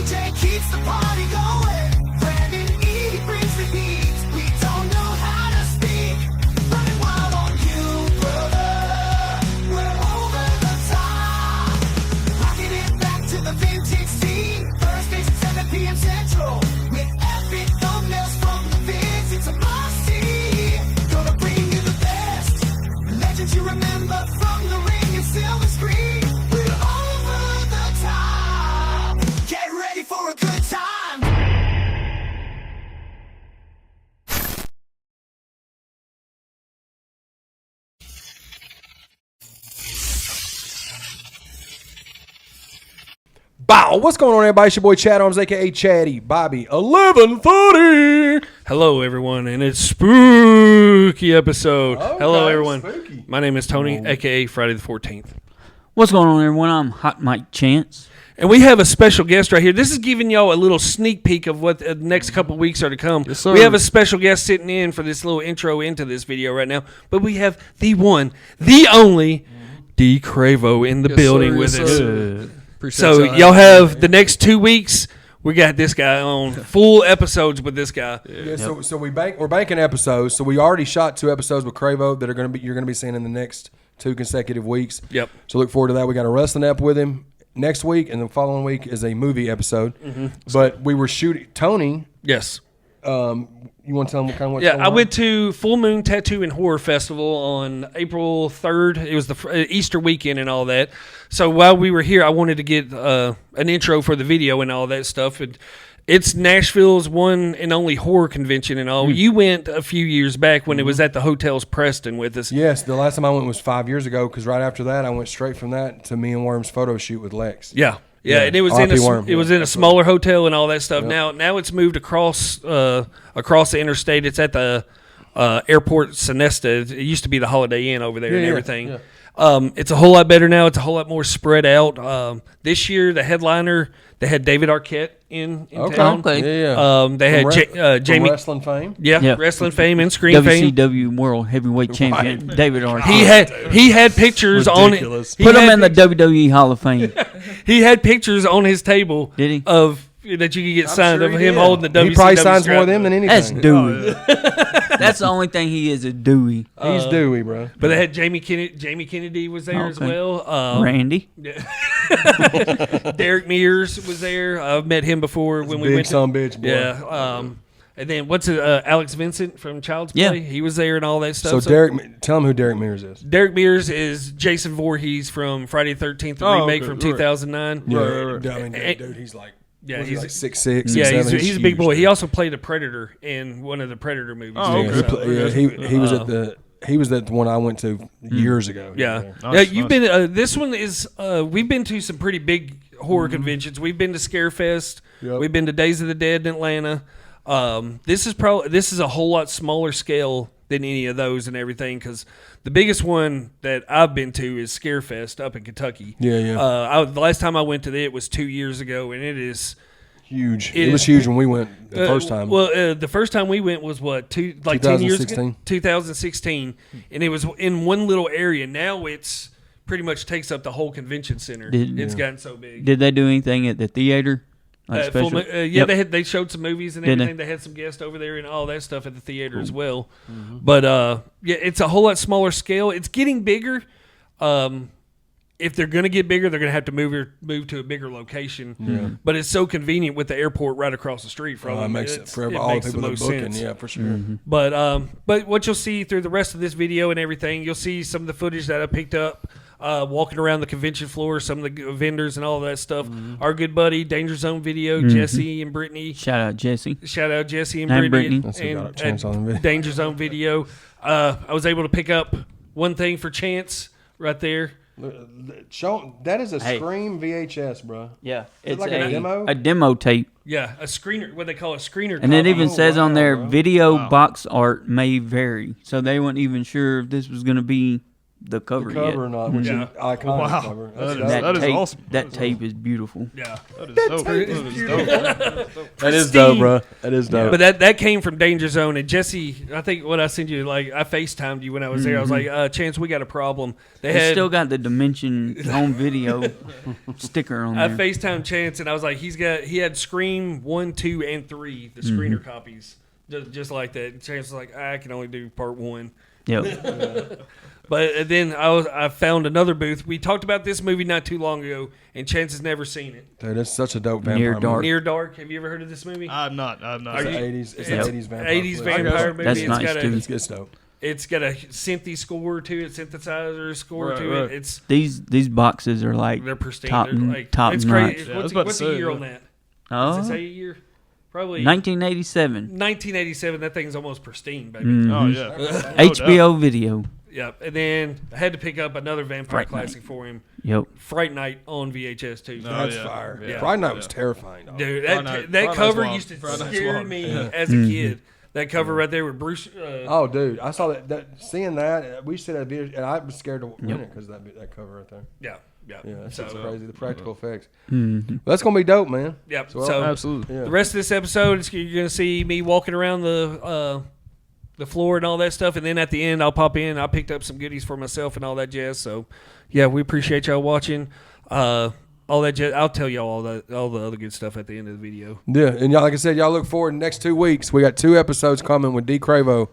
DJ keeps the party going. Brandon E brings the heat. We don't know how to speak. Running wild on you, brother. We're over the top. Rocking it back to the vintage scene. Thursdays at 7 p.m. Central. With epic thumbnails from the vids. It's a must-see. Gonna bring you the best. Legends you remember from the ring and silver screen. We're over the top. Get ready for a good time. Bow! What's going on, everybody? It's your boy Chad Arms, aka Chatty Bobby 1130. Hello, everyone, and it's spooky episode. Okay, Hello, everyone. spooky. My name is Tony, aka Friday the 14th, What's going on, everyone? I'm Hot Mike Chance. and we have a special guest right here. This is giving y'all a little sneak peek of what the next couple of weeks are to come. Yes, sir. We have a special guest sitting in for this little intro into this video right now, but we have the one, the only, Dee Cravo in the building sir, with yes, us. sir. So y'all have the next 2 weeks. We got this guy on full episodes with this guy. Yeah, so we're banking episodes. So we already shot 2 episodes with Cravo that you're gonna be seeing in the next 2 consecutive weeks. Yep. So look forward to that. We got a wrestling ep with him next week, and the following week is a movie episode. Mm-hmm. But we were shooting Tony. Yes. You want to tell them kind of what's Yeah, going I on? went to Full Moon Tattoo and Horror Festival on April 3rd. It was the Easter weekend and all that. So while we were here, I wanted to get an intro for the video and all that stuff. It's Nashville's one and only horror convention and all. You went a few years back when it was at the Hotels Preston with us. Yes, the last time I went was 5 years ago. Because right after that, I went straight from that to me and Worm's photo shoot with Lex. Yeah. Yeah, And it was R.I.P. Worm. it was in a smaller hotel and all that stuff. Now it's moved across the interstate. It's at the airport Sonesta. It used to be the Holiday Inn over there and everything. yeah. It's a whole lot better now. It's a whole lot more spread out. This year, the headliner, they had David Arquette in town. Okay. Yeah. They had from Jamie, wrestling fame. Yeah. wrestling fame and screen fame. WCW World Heavyweight Champion David Arquette. He had pictures Ridiculous. on it. Put him in the WWE Hall of Fame. He had pictures on his table. Did he? Of that you could get signed sure of he him did. holding the WCW He probably signs strap. more of them than anything. That's Dewey. That's the only thing he is, a Dewey. He's Dewey, bro. But they had Jamie Kennedy was there as Okay. well. Randy. Derek Mears was there. I've met him before when we Big went. son bitch, boy. Yeah. And then Alex Vincent from Child's Play? Yeah. He was there and all that stuff. So Derek, tell him who Derek Mears is. Derek Mears is Jason Voorhees from Friday the 13th remake from 2009. Yeah, Right. I mean, dude, he's like, Yeah, he's he's like 6'6". yeah, 6'7". he's a big huge, boy. dude. He also played a Predator in one of the Predator movies. Yeah, he was at the one I went to years ago. Yeah, yeah. You've been. This one is. We've been to some pretty big horror conventions. We've been to Scarefest. Yep. We've been to Days of the Dead in Atlanta. This is a whole lot smaller scale than any of those and everything because the biggest one that I've been to is Scarefest up in Kentucky. Yeah. The last time I went to it was 2 years ago, and it is Huge. It was huge when we went the first time. Well, the first time we went was what 10 years ago, 2016. 2016, and it was in one little area. Now it's pretty much takes up the whole convention center. It's gotten so big. Did they do anything at the theater? Like special? Yep. They showed some movies and Did everything. They had some guests over there and all that stuff at the theater as well. But yeah, it's a whole lot smaller scale. It's getting bigger. If they're going to get bigger, they're going to have to move to a bigger location. Yeah. But it's so convenient with the airport right across the street from them. It makes it for it all the makes people that are most booking. sense. Yeah, for sure. But what you'll see through the rest of this video and everything, you'll see some of the footage that I picked up walking around the convention floor, some of the vendors and all that stuff. Our good buddy DangerZone Video, Jesse and Brittany. Shout out Jesse. Shout out Jesse and Hey, Brittany. Brittany. That's who got a And chance on the DangerZone Video. I was able to pick up one thing for Chance right there. Show that is a Hey. Scream VHS, bro. Yeah, it it's like a demo? a demo tape, Yeah, a screener, what they call a screener. and it copy. even says on there bro. video box art may vary, so they weren't even sure if this was going to be the cover, The cover or yet. not, which Yeah. is iconic Wow. cover. That That's is- dope. that is tape, awesome. That tape is beautiful. Yeah. That is dope. That is dope. That is dope, bro. That is dope. But that came from DangerZone. And Jesse, I think what I sent you, like, I FaceTimed you when I was there. I was like, Chance, we got a problem. They It's had. still got the Dimension home video sticker on I there. FaceTimed Chance, and I was like, he had Scream 1, 2, and 3, the screener copies, just like that. And Chance was like, I can only do part 1. Yep. But then I found another booth. We talked about this movie not too long ago, and Chance has never seen it. Dude, it's such a dope vampire Near movie. Dark. Near Dark. Have you ever heard of this movie? I'm not. It's Are the you- 80s. It's Yep. the 80s vampire. 80s flick. vampire movie. That's It's nice, got too. It's dope. It's got a synthy score to it, synthesizer score Right, to right. it. It's These boxes are like they're pristine. top, They're like top it's notch. crazy. Yeah, I was What's, about to what's say, the year yeah. on that? Oh, Does it say a year? Probably 1987. 1987. That thing's almost pristine, baby. Mhm. Oh yeah. No doubt. HBO video. Yep. And then I had to pick up another vampire Fright Night. classic for him, Yep. Fright Night on VHS too. No. That's yeah. fire. Yeah. Friday Night was Yeah. terrifying. Dog. Dude, Fright that Night- that Fright cover Night's used to wild. Fright Night's scare wild. me Yeah. as a kid. That cover right there with Bruce. Oh, dude, I saw that seeing that, we said that video, and I was scared to win it because that cover right there. Yeah. Yeah, that's So, crazy. The practical effects. Mhm. Well, that's gonna be dope, man. Yep. So, So Absolutely. Yeah. the rest of this episode, you're going to see me walking around the floor and all that stuff, and then at the end, I'll pop in. I picked up some goodies for myself and all that jazz. So, yeah, we appreciate y'all watching. All that jazz. I'll tell y'all all the other good stuff at the end of the video. Yeah, and y'all, like I said, y'all look forward to the next 2 weeks. We got 2 episodes coming with Dee Cravo.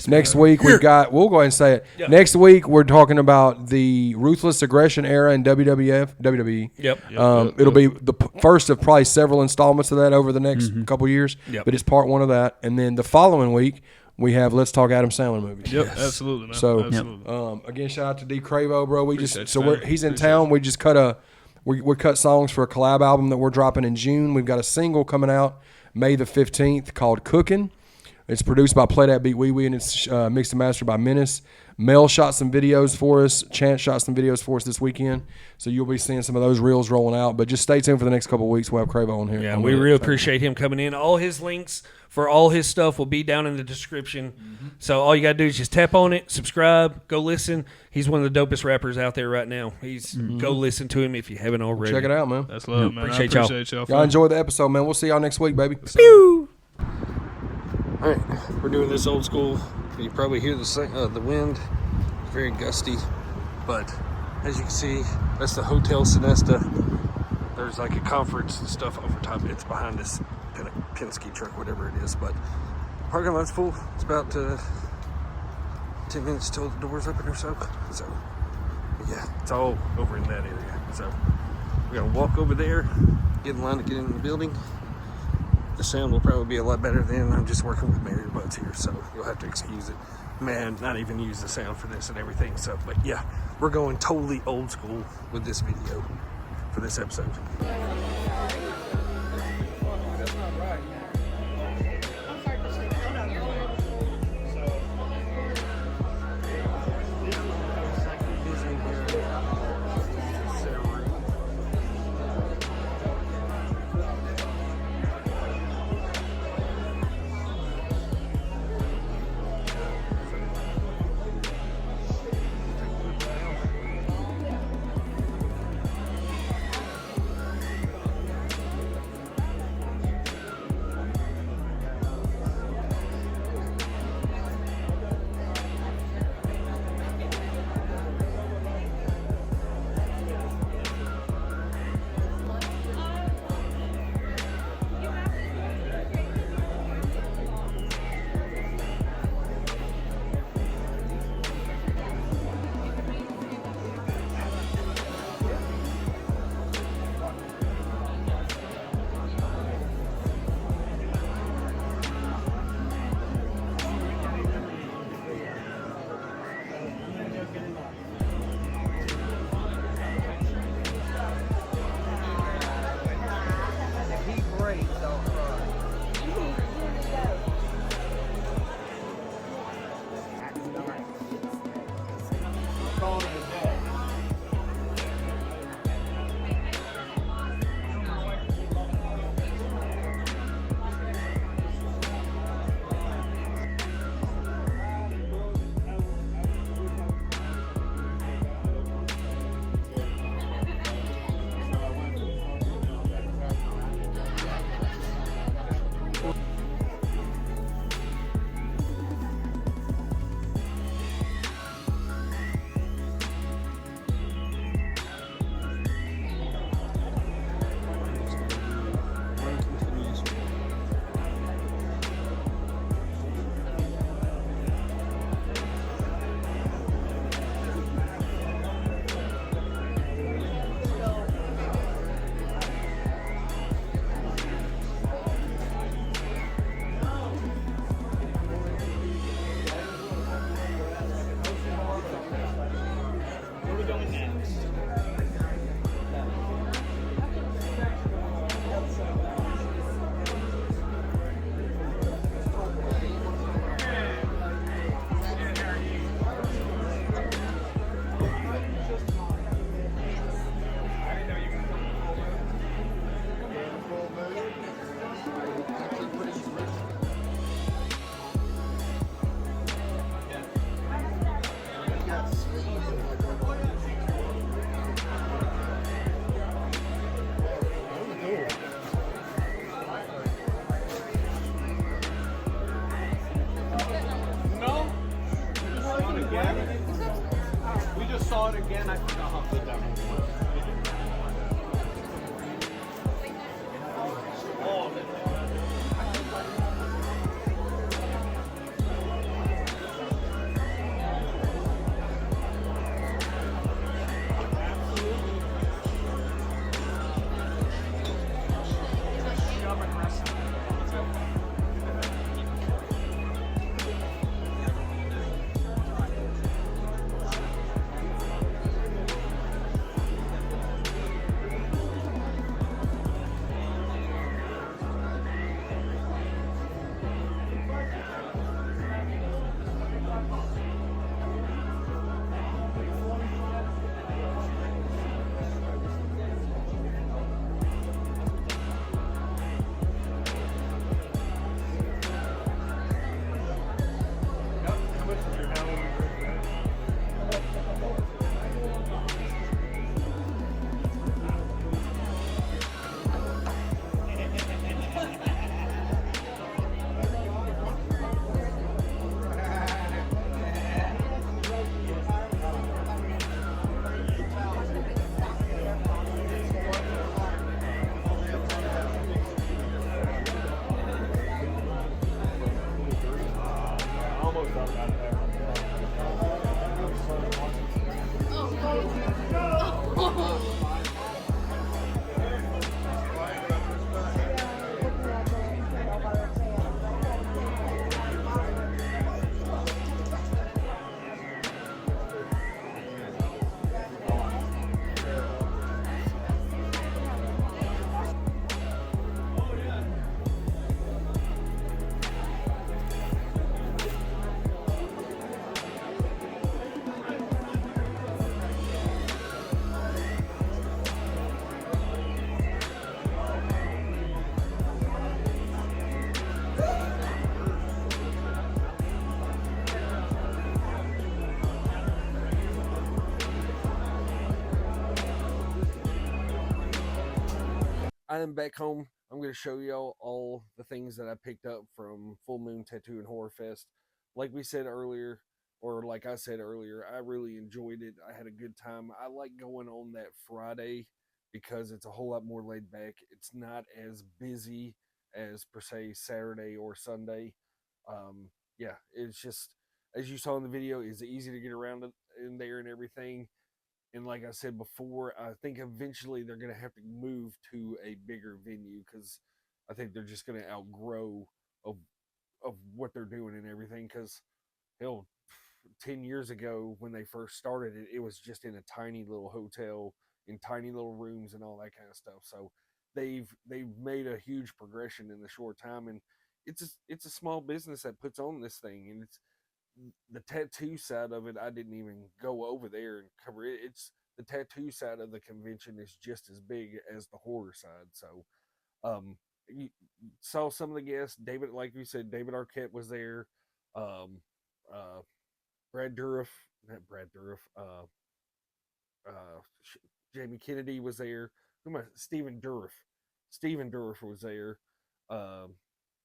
Next week we've got. We'll go ahead and say it. Yeah. Next week we're talking about the ruthless aggression era in WWE. Yep. It'll be the first of probably several installments of that over the next couple years. Yep. But it's part 1 of that, and then the following week we have Let's Talk Adam Sandler movies. Yep. Absolutely, man. So, Absolutely. again, shout out to Dee Cravo, bro. We Appreciate just you, man. he's in Appreciate town. We just cut we cut songs for a collab album that we're dropping in June. We've got a single coming out May the 15th called "Cookin'." It's produced by Play That Beat Wee Wee, and it's mixed and mastered by Menace. Mel shot some videos for us. Chance shot some videos for us this weekend. So you'll be seeing some of those reels rolling out. But just stay tuned for the next couple of weeks. We'll have Cravo on here. Yeah, on we the- really appreciate him coming in. All his links for all his stuff will be down in the description. So all you got to do is just tap on it, subscribe, go listen. He's one of the dopest rappers out there right now. Go listen to him if you haven't already. Check it out, man. That's love, man. Appreciate I y'all. appreciate y'all. Y'all enjoy the episode, man. We'll see y'all next week, baby. All right, we're doing this old school. You probably hear the wind. It's very gusty, but as you can see, that's the Hotel Sonesta. There's like a conference and stuff over top. It's behind this Penske truck, whatever it is. But parking lot's full. It's about 10 minutes till the doors open or so. So yeah, it's all over in that area. So we're gonna walk over there, get in line to get in the building. The sound will probably be a lot better than I'm just working with Mary Buds here, so you'll have to excuse it. Man, not even use the sound for this and everything. So, but yeah, we're going totally old school with this video for this episode. saw it again, I forgot how good that one was. I am back home. I'm going to show y'all all the things that I picked up from Full Moon Tattoo and Horror Fest. Like we said earlier, or like I said earlier, I really enjoyed it. I had a good time. I like going on that Friday because it's a whole lot more laid back. It's not as busy as per se Saturday or Sunday. Yeah, it's just as you saw in the video, it's easy to get around in there and everything. And like I said before, I think eventually they're going to have to move to a bigger venue because I think they're just going to outgrow of of what they're doing and everything. Because hell, 10 years ago when they first started it, it was just in a tiny little hotel in tiny little rooms and all that kind of stuff. So they've made a huge progression in the short time, and it's a small business that puts on this thing, and it's the tattoo side of it. I didn't even go over there and cover it. It's the tattoo side of the convention is just as big as the horror side. So you saw some of the guests. David, like we said, David Arquette was there. Um, Brad Dourif, not Brad Dourif. Uh, Jamie Kennedy was there. Who am I? Stephen Dourif. Stephen Dourif was there. Um,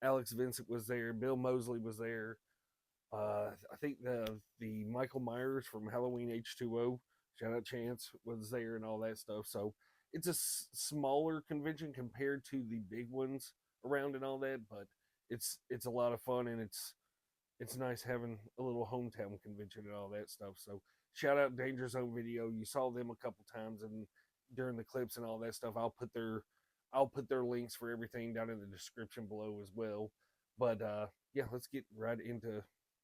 Alex Vincent was there. Bill Mosley was there. I think the Michael Myers from Halloween H2O, shout out Chance, was there and all that stuff. So it's a smaller convention compared to the big ones around and all that, but it's a lot of fun, and it's nice having a little hometown convention and all that stuff. So shout out DangerZone Video. You saw them a couple times and during the clips and all that stuff. I'll put their links for everything down in the description below as well. But yeah, let's get right into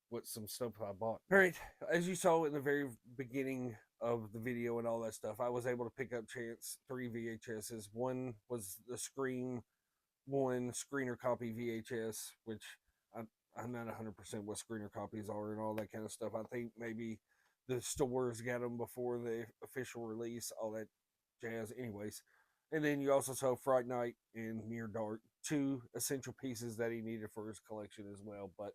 what some stuff I bought. All right, as you saw in the very beginning of the video and all that stuff, I was able to pick up Chance 3 VHSs. One was the Scream one screener copy VHS, which I'm not 100% what screener copies are and all that kind of stuff. I think maybe the stores got them before the official release, all that jazz. Anyways, and then you also saw Fright Night and Near Dark, two essential pieces that he needed for his collection as well. But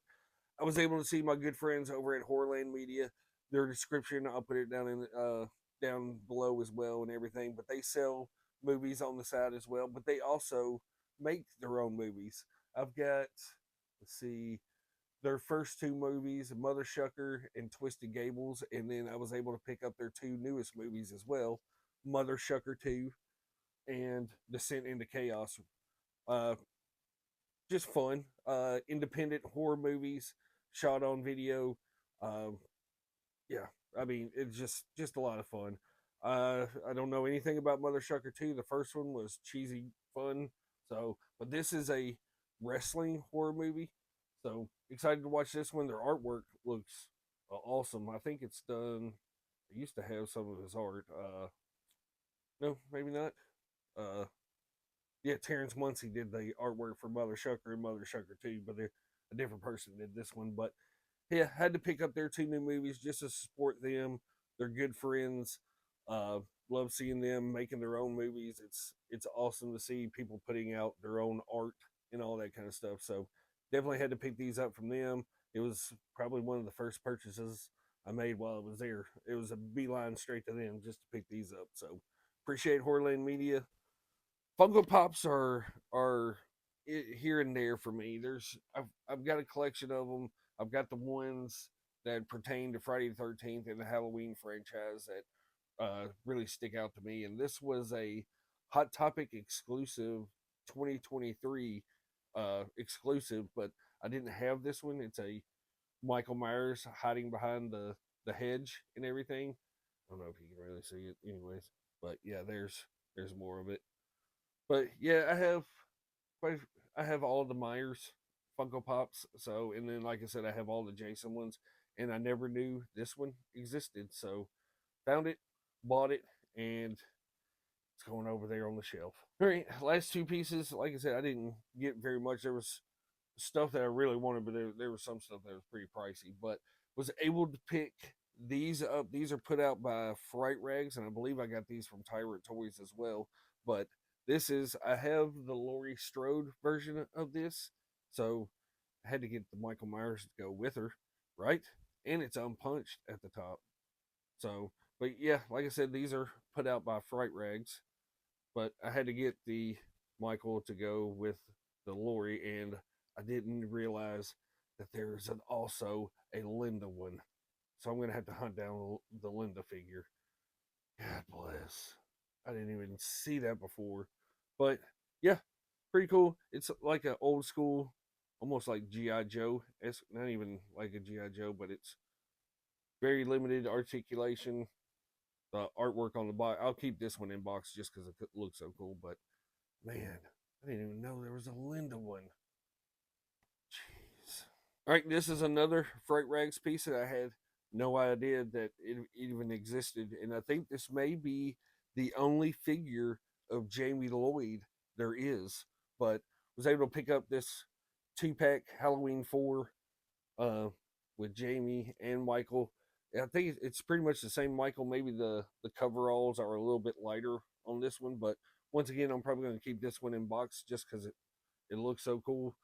I was able to see my good friends over at Horrorland Media. Their description, I'll put it down in down below as well and everything. But they sell movies on the side as well. But they also make their own movies. I've got, let's see, their first two movies, Mother Shucker and Twisted Gables, and then I was able to pick up their two newest movies as well, Mother Shucker 2 and Descent into Chaos. Uh, just fun, independent horror movies shot on video. Um, yeah, I mean it's just a lot of fun. I don't know anything about Mother Shucker 2. The first one was cheesy fun, so but this is a wrestling horror movie. So excited to watch this one. Their artwork looks awesome. I think it's done. I used to have some of his art. No, maybe not. Uh, yeah, Terrence Muncie did the artwork for Mother Shucker and Mother Shucker 2, but a different person did this one. But yeah, had to pick up their two new movies just to support them. They're good friends. Uh, love seeing them making their own movies. It's awesome to see people putting out their own art and all that kind of stuff. So definitely had to pick these up from them. It was probably one of the first purchases I made while I was there. It was a beeline straight to them just to pick these up. So appreciate Horrorland Media. Funko Pops are here and there for me. I've got a collection of them. I've got the ones that pertain to Friday the 13th and the Halloween franchise that really stick out to me. And this was a Hot Topic exclusive 2023 exclusive, but I didn't have this one. It's a Michael Myers hiding behind the hedge and everything. I don't know if you can really see it, anyways. But yeah, there's more of it. But yeah, I have all the Myers Funko Pops. So and then like I said, I have all the Jason ones, and I never knew this one existed. So found it, bought it, and it's going over there on the shelf. All right, last two pieces. Like I said, I didn't get very much. There was stuff that I really wanted, but there was some stuff that was pretty pricey. But was able to pick these up. These are put out by Fright Rags, and I believe I got these from Tyrant Toys as well. But I have the Laurie Strode version of this, so I had to get the Michael Myers to go with her, right? And it's unpunched at the top. So, but yeah, like I said, these are put out by Fright Rags, but I had to get the Michael to go with the Laurie, and I didn't realize that there's also a Linda one. So I'm gonna have to hunt down the Linda figure. God bless. I didn't even see that before. But yeah, pretty cool. It's like an old school, almost like G.I. Joe. It's not even like a G.I. Joe, but it's very limited articulation. The artwork on the box. I'll keep this one in box just because it looks so cool. But man, I didn't even know there was a Linda one. Jeez. All right, this is another Fright Rags piece that I had no idea that it even existed, and I think this may be the only figure of Jamie Lloyd there is. But was able to pick up this 2-pack Halloween 4 with Jamie and Michael. I think it's pretty much the same Michael. Maybe the coveralls are a little bit lighter on this one, but once again, I'm probably going to keep this one in box just because it looks so cool.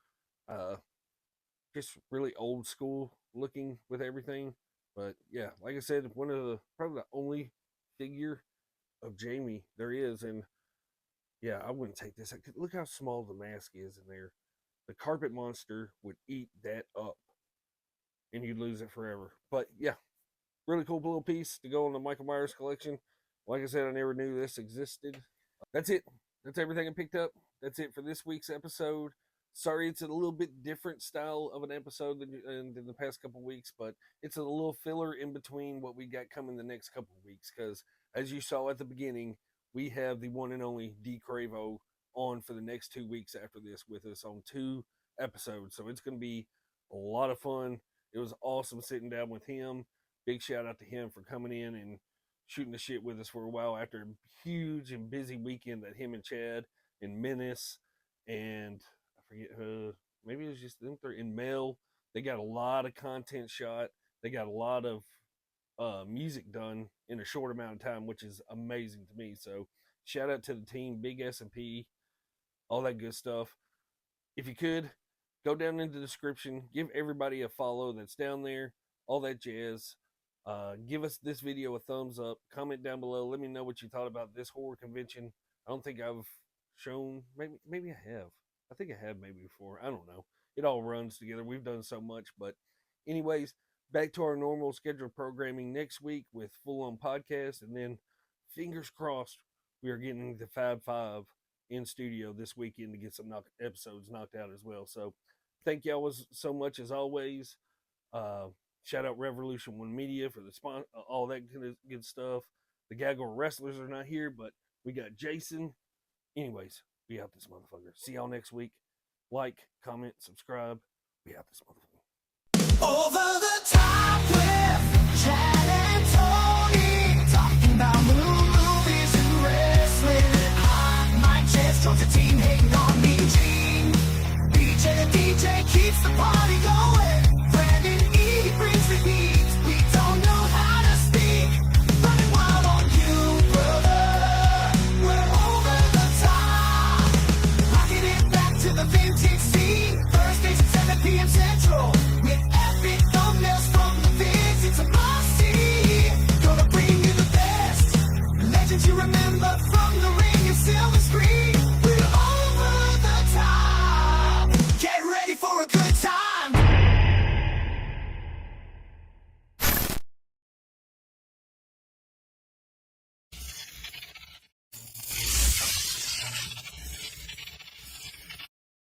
Just really old school looking with everything. But yeah, like I said, one of the probably the only figure of Jamie there is, and yeah, I wouldn't take this. Look how small the mask is in there. The carpet monster would eat that up, and you'd lose it forever. But yeah, really cool little piece to go on the Michael Myers collection. Like I said, I never knew this existed. That's it. That's everything I picked up. That's it for this week's episode. Sorry, it's a little bit different style of an episode than the past couple weeks, but it's a little filler in between what we got coming the next couple weeks. Because as you saw at the beginning, we have the one and only Dee Cravo on for the next 2 weeks after this with us on 2 episodes. So it's going to be a lot of fun. It was awesome sitting down with him. Big shout out to him for coming in and shooting the shit with us for a while after a huge and busy weekend that him and Chad and Menace and I forget maybe it was just them three in Mel. They got a lot of content shot. They got a lot of music done in a short amount of time, which is amazing to me. So shout out to the team, Big S&P, all that good stuff. If you could, go down in the description, give everybody a follow that's down there, all that jazz. Give us this video a thumbs up. Comment down below. Let me know what you thought about this horror convention. I don't think I've shown. Maybe I have. I think I have maybe before. I don't know. it all runs together. We've done so much, but anyways, back to our normal scheduled programming next week with full on podcast, and then fingers crossed we are getting the Fab Five in studio this weekend to get some episodes knocked out as well. So thank y'all so much as always. Shout out Revolution One Media for the all that good stuff. The Gaggle Wrestlers are not here, but we got Jason. Anyways, we out this motherfucker. See y'all next week. Like, comment, subscribe. We out this motherfucker. Over the top with Chad and Tony, talking about movies and wrestling. Hot mic chest joins the team, hating on me, Gene. BJ the DJ keeps the party going.